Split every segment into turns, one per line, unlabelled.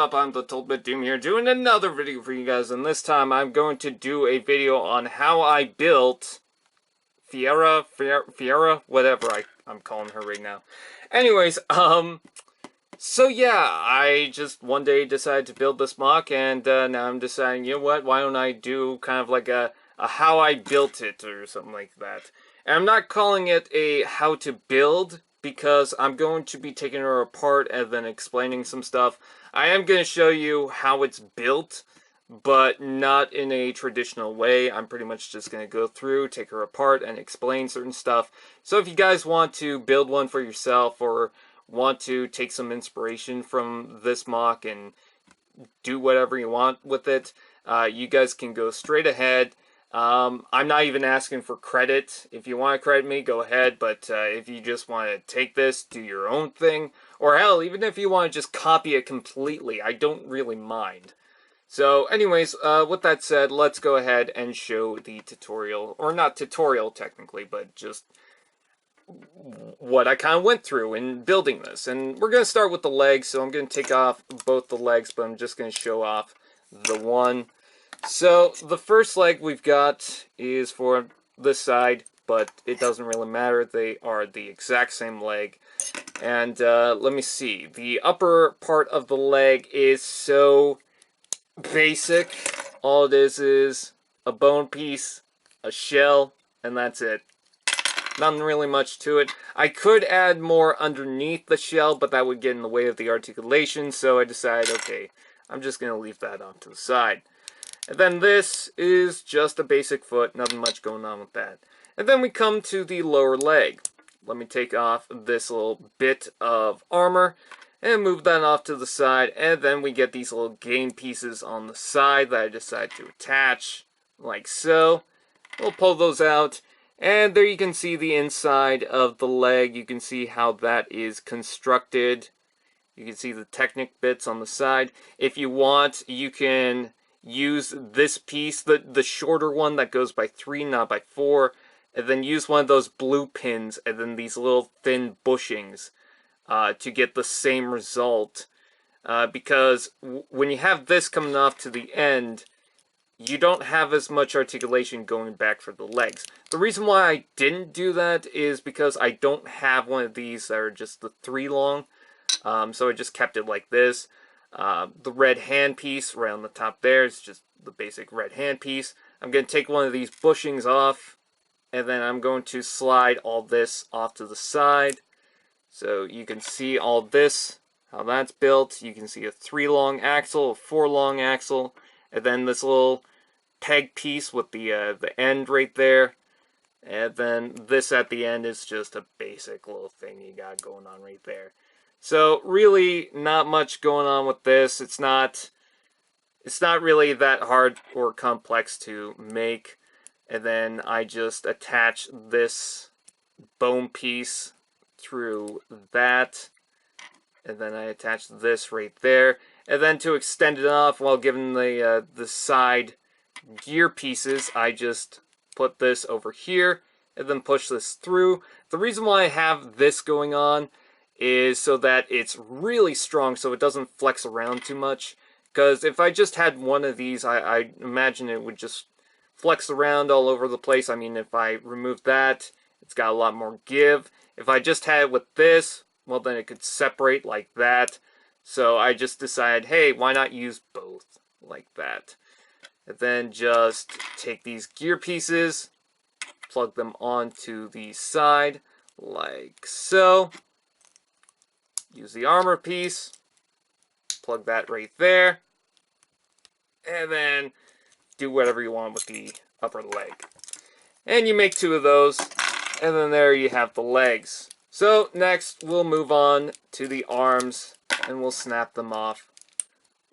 up? I'm the Ultimate Doom here, doing another video for you guys, and this time I'm going to do a video on how I built Fiera, whatever I'm calling her right now. Anyways, so yeah, I just one day decided to build this MOC, and now I'm deciding, you know what, why don't I do kind of like a how I built it, or something like that. And I'm not calling it a how to build, because I'm going to be taking her apart and then explaining some stuff. I am going to show you how it's built, but not in a traditional way. I'm pretty much just going to go through, take her apart, and explain certain stuff. So if you guys want to build one for yourself, or want to take some inspiration from this MOC and do whatever you want with it, you guys can go straight ahead. I'm not even asking for credit. If you want to credit me, go ahead, but if you just want to take this, do your own thing, or hell, even if you want to just copy it completely, I don't really mind. So anyways, with that said, let's go ahead and show the tutorial, or not tutorial technically, but just what I kind of went through in building this. And we're going to start with the legs, so I'm going to take off both the legs, but I'm just going to show off the one. So the first leg we've got is for this side, but it doesn't really matter. They are the exact same leg. And let me see. The upper part of the leg is so basic. All it is a bone piece, a shell, and that's it. Nothing really much to it. I could add more underneath the shell, but that would get in the way of the articulation, so I decided, okay, I'm just going to leave that off to the side. And then this is just a basic foot, nothing much going on with that. And then we come to the lower leg. Let me take off this little bit of armor and move that off to the side. And then we get these little game pieces on the side that I decide to attach, like so. We'll pull those out. And there you can see the inside of the leg. You can see how that is constructed. You can see the Technic bits on the side. If you want, you can use this piece, the shorter one that goes by 3, not by 4, and then use one of those blue pins and then these little thin bushings to get the same result. Because when you have this coming off to the end, you don't have as much articulation going back for the legs. The reason why I didn't do that is because I don't have one of these that are just the 3 long. So I just kept it like this. The red hand piece right on the top there is just the basic red hand piece. I'm going to take one of these bushings off, and then I'm going to slide all this off to the side. So you can see all this, how that's built. You can see a 3 long axle, a 4 long axle, and then this little peg piece with the end right there. And then this at the end is just a basic little thing you got going on right there. So really not much going on with this. It's not really that hard or complex to make. And then I just attach this bone piece through that. And then I attach this right there. And then to extend it off while giving the side gear pieces, I just put this over here and then push this through. The reason why I have this going on is so that it's really strong, so it doesn't flex around too much. Because if I just had one of these, I imagine it would just flex around all over the place. I mean, if I remove that, it's got a lot more give. If I just had it with this, well, then it could separate like that. So I just decided, hey, why not use both like that? And then just take these gear pieces, plug them onto the side like so. Use the armor piece, plug that right there, and then do whatever you want with the upper leg. And you make 2 of those, and then there you have the legs. So next we'll move on to the arms, and we'll snap them off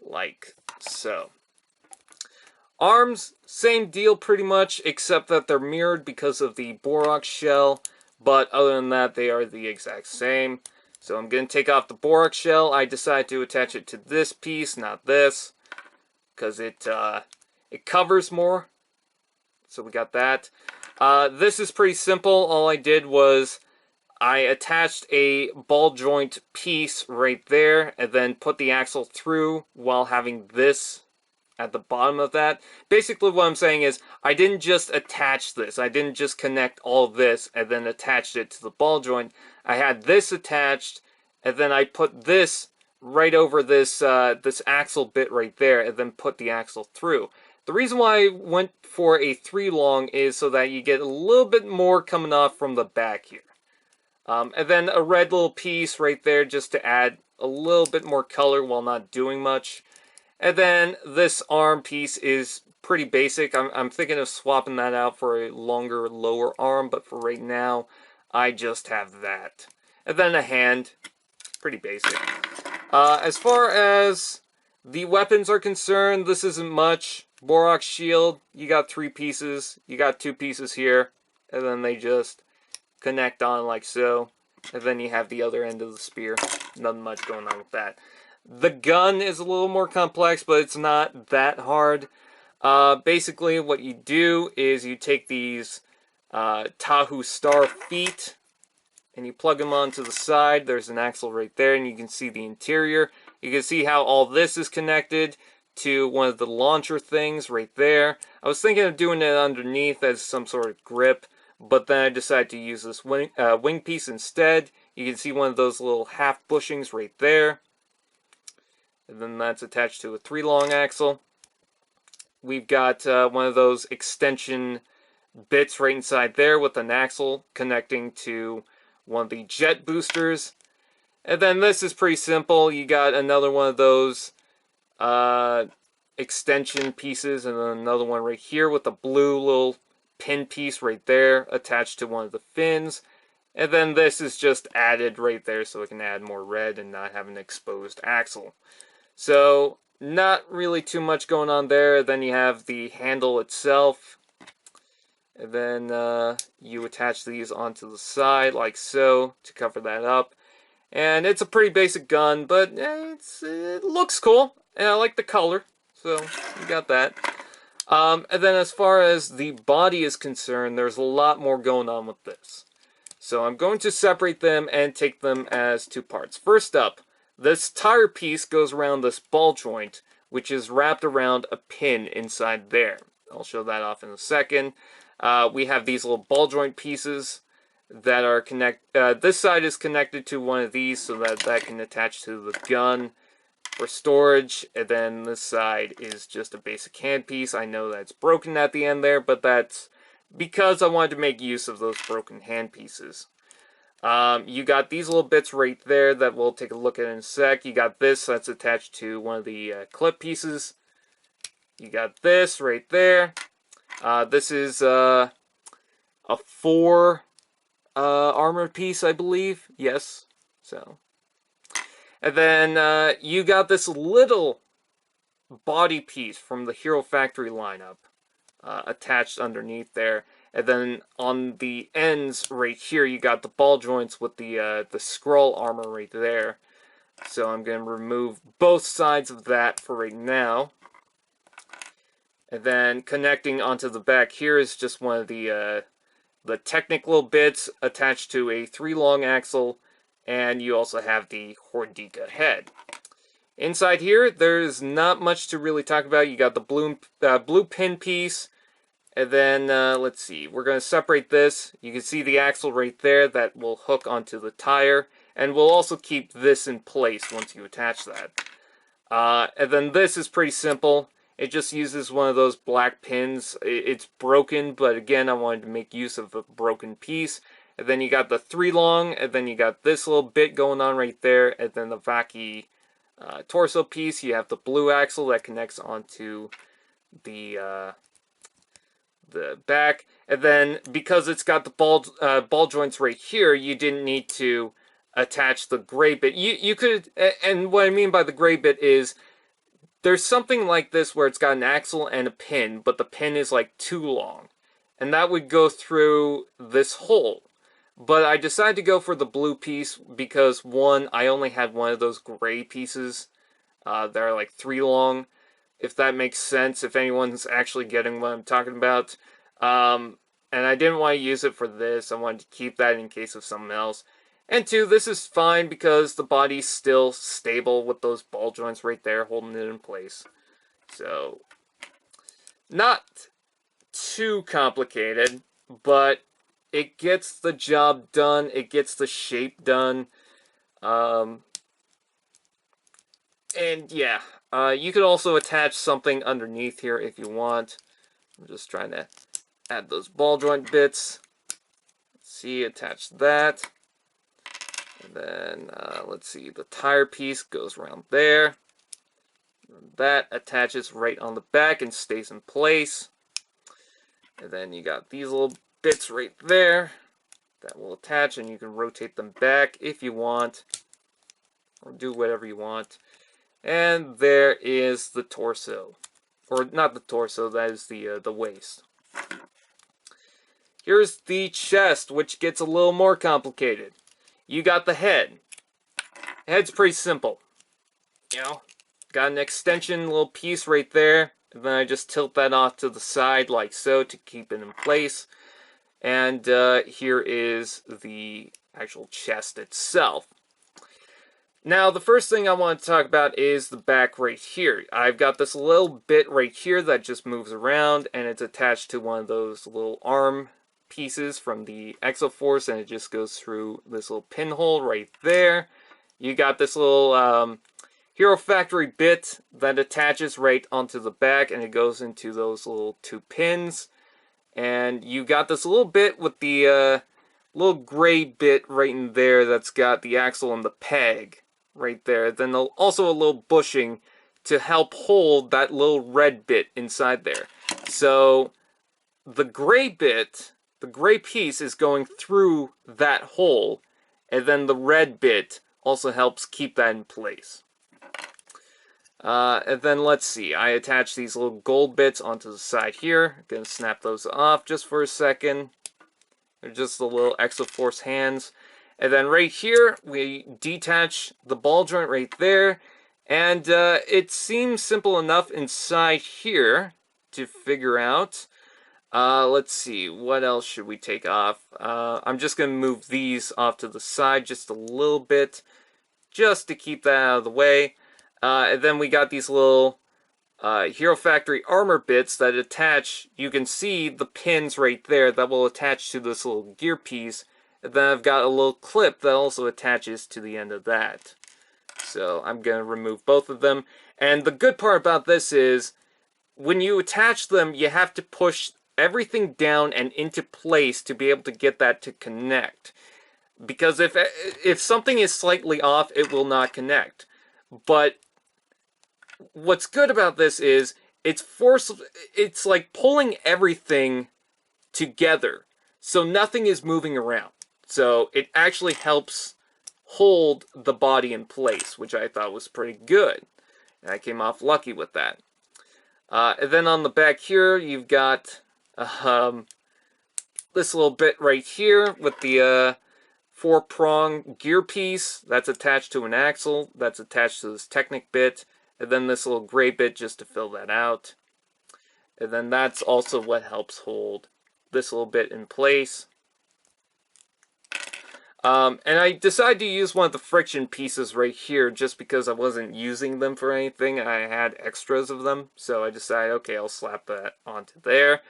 like so. Arms, same deal pretty much, except that they're mirrored because of the borax shell, but other than that they are the exact same. So I'm going to take off the borax shell. I decided to attach it to this piece, not this, because it covers more. So we got that. This is pretty simple. All I did was I attached a ball joint piece right there, and then put the axle through while having this at the bottom of that. Basically what I'm saying is, I didn't just attach this. I didn't just connect all this and then attached it to the ball joint. I had this attached, and then I put this right over this this axle bit right there, and then put the axle through. The reason why I went for a 3 long is so that you get a little bit more coming off from the back here. And then a red little piece right there just to add a little bit more color while not doing much. And then this arm piece is pretty basic. I'm thinking of swapping that out for a longer lower arm, but for right now, I just have that. And then a hand, pretty basic. As far as the weapons are concerned, this isn't much. Borak shield, you got 3 pieces. You got 2 pieces here, and then they just connect on like so. And then you have the other end of the spear. Nothing much going on with that. The gun is a little more complex, but it's not that hard. Basically, what you do is you take these Tahu Star feet, and you plug them onto the side. There's an axle right there, and you can see the interior. You can see how all this is connected to one of the launcher things right there. I was thinking of doing it underneath as some sort of grip, but then I decided to use this wing piece instead. You can see one of those little half bushings right there. And then that's attached to a 3 long axle. We've got one of those extension bits right inside there with an axle connecting to one of the jet boosters. And then this is pretty simple. You got another one of those extension pieces, and then another one right here with a blue little pin piece right there attached to one of the fins. And then this is just added right there so it can add more red and not have an exposed axle. So not really too much going on there. Then you have the handle itself. And then you attach these onto the side like so to cover that up. And it's a pretty basic gun, but it looks cool. And I like the color. So you got that. And then as far as the body is concerned, there's a lot more going on with this. So I'm going to separate them and take them as 2 parts. First up, this tire piece goes around this ball joint, which is wrapped around a pin inside there. I'll show that off in a second. We have these little ball joint pieces that are this side is connected to one of these so that can attach to the gun for storage, and then this side is just a basic hand piece. I know that's broken at the end there, but that's because I wanted to make use of those broken hand pieces. You got these little bits right there that we'll take a look at in a sec. You got this that's attached to one of the clip pieces. You got this right there. This is a 4 armor piece, I believe. Yes. So, and then you got this little body piece from the Hero Factory lineup attached underneath there. And then on the ends right here, you got the ball joints with the scroll armor right there. So I'm going to remove both sides of that for right now. And then connecting onto the back here is just one of the technical bits attached to a 3 long axle. And you also have the Hordika head. Inside here, there's not much to really talk about. You got the blue pin piece. And then, let's see, we're going to separate this. You can see the axle right there that will hook onto the tire. And we'll also keep this in place once you attach that. And then this is pretty simple. It just uses one of those black pins. It's broken, but again, I wanted to make use of a broken piece. And then you got the 3 long, and then you got this little bit going on right there. And then the Vaki torso piece, you have the blue axle that connects onto the back. And then because it's got the ball joints right here, you didn't need to attach the gray bit. You could, and what I mean by the gray bit is there's something like this where it's got an axle and a pin, but the pin is like too long, and that would go through this hole. But I decided to go for the blue piece because, one, I only had one of those gray pieces that are like 3 long, if that makes sense, if anyone's actually getting what I'm talking about. And I didn't want to use it for this. I wanted to keep that in case of something else. And 2, this is fine because the body's still stable with those ball joints right there holding it in place. So, not too complicated, but it gets the job done, it gets the shape done. And yeah, you could also attach something underneath here if you want. I'm just trying to add those ball joint bits. Let's see, attach that. And then, let's see, the tire piece goes around there. That attaches right on the back and stays in place. And then you got these little bits right there that will attach, and you can rotate them back if you want, or do whatever you want. And there is the torso. Or not the torso, that is the waist. Here's the chest, which gets a little more complicated. You got the head. The head's pretty simple. You know, got an extension little piece right there, and then I just tilt that off to the side like so to keep it in place. And here is the actual chest itself. Now, the first thing I want to talk about is the back right here. I've got this little bit right here that just moves around, and it's attached to one of those little arm pieces from the Exoforce, and it just goes through this little pinhole right there. You got this little Hero Factory bit that attaches right onto the back, and it goes into those little 2 pins. And you got this little bit with the little gray bit right in there that's got the axle and the peg right there. Then also a little bushing to help hold that little red bit inside there. So the gray bit, the gray piece is going through that hole, and then the red bit also helps keep that in place. And then let's see, I attach these little gold bits onto the side here. I'm going to snap those off just for a second. They're just the little Exoforce hands. And then right here, we detach the ball joint right there. And it seems simple enough inside here to figure out. Let's see, what else should we take off? I'm just going to move these off to the side just a little bit, just to keep that out of the way. And then we got these little Hero Factory armor bits that attach. You can see the pins right there that will attach to this little gear piece. And then I've got a little clip that also attaches to the end of that. So I'm going to remove both of them. And the good part about this is, when you attach them, you have to push everything down and into place to be able to get that to connect. Because if something is slightly off, it will not connect. But what's good about this is it's like pulling everything together, so nothing is moving around. So it actually helps hold the body in place, which I thought was pretty good. And I came off lucky with that. And then on the back here, you've got this little bit right here with the 4-prong gear piece that's attached to an axle, that's attached to this Technic bit, and then this little gray bit just to fill that out. And then that's also what helps hold this little bit in place. And I decided to use one of the friction pieces right here just because I wasn't using them for anything. I had extras of them, so I decided, okay, I'll slap that onto there.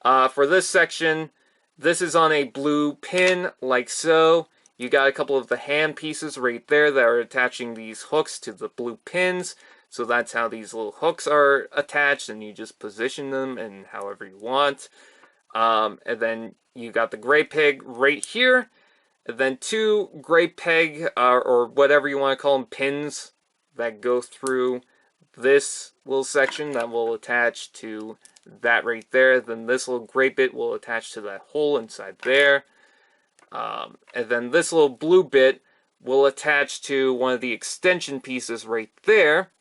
For this section, this is on a blue pin, like so. You got a couple of the hand pieces right there that are attaching these hooks to the blue pins. So that's how these little hooks are attached, and you just position them and however you want. And then you got the gray peg right here. And then 2 gray peg, or whatever you want to call them, pins that go through this little section that will attach to that right there. Then this little gray bit will attach to that hole inside there. And then this little blue bit will attach to one of the extension pieces right there.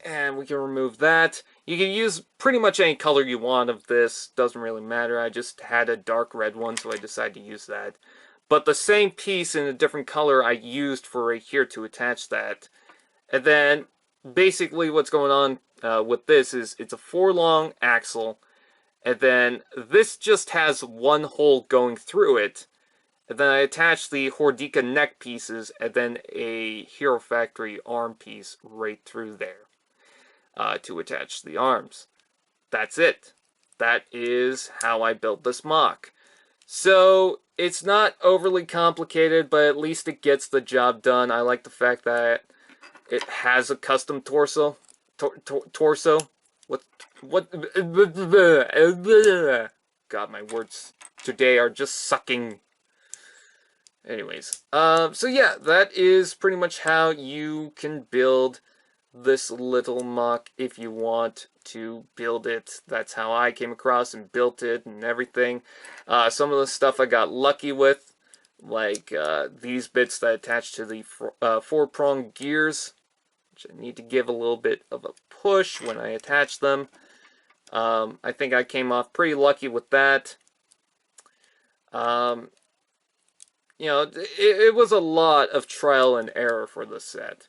And we can remove that. You can use pretty much any color you want of this. Doesn't really matter. I just had a dark red one, so I decided to use that. But the same piece in a different color I used for right here to attach that. And then, basically what's going on with this is it's a 4-long axle. And then this just has one hole going through it. And then I attached the Hordika neck pieces and then a Hero Factory arm piece right through there to attach the arms. That's it. That is how I built this MOC. So, it's not overly complicated, but at least it gets the job done. I like the fact that it has a custom torso. Torso? What? God, my words today are just sucking. Anyways, so yeah, that is pretty much how you can build this little MOC if you want to build it. That's how I came across and built it and everything. Some of the stuff I got lucky with, like these bits that attach to the four-prong gears, which I need to give a little bit of a push when I attach them. I think I came off pretty lucky with that. You know, it was a lot of trial and error for the set.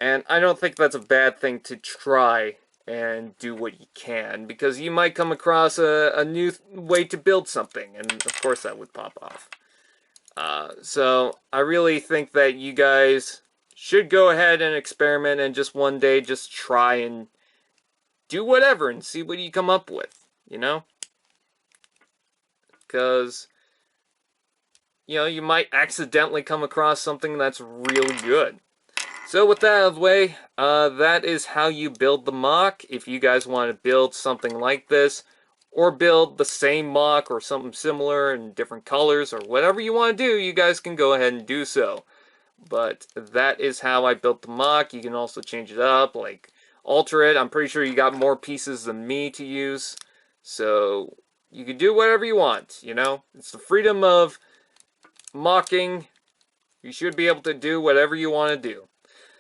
And I don't think that's a bad thing to try and do what you can, because you might come across a new way to build something, and of course that would pop off. So I really think that you guys should go ahead and experiment and just one day just try and do whatever and see what you come up with, you know? Because, you know, you might accidentally come across something that's really good. So with that out of the way, that is how you build the MOC. If you guys want to build something like this, or build the same MOC or something similar in different colors, or whatever you want to do, you guys can go ahead and do so. But that is how I built the MOC. You can also change it up, like alter it. I'm pretty sure you got more pieces than me to use. So you can do whatever you want, you know? It's the freedom of mocking. You should be able to do whatever you want to do.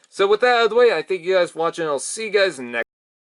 So with that out of the way, I thank you guys for watching. I'll see you guys next time.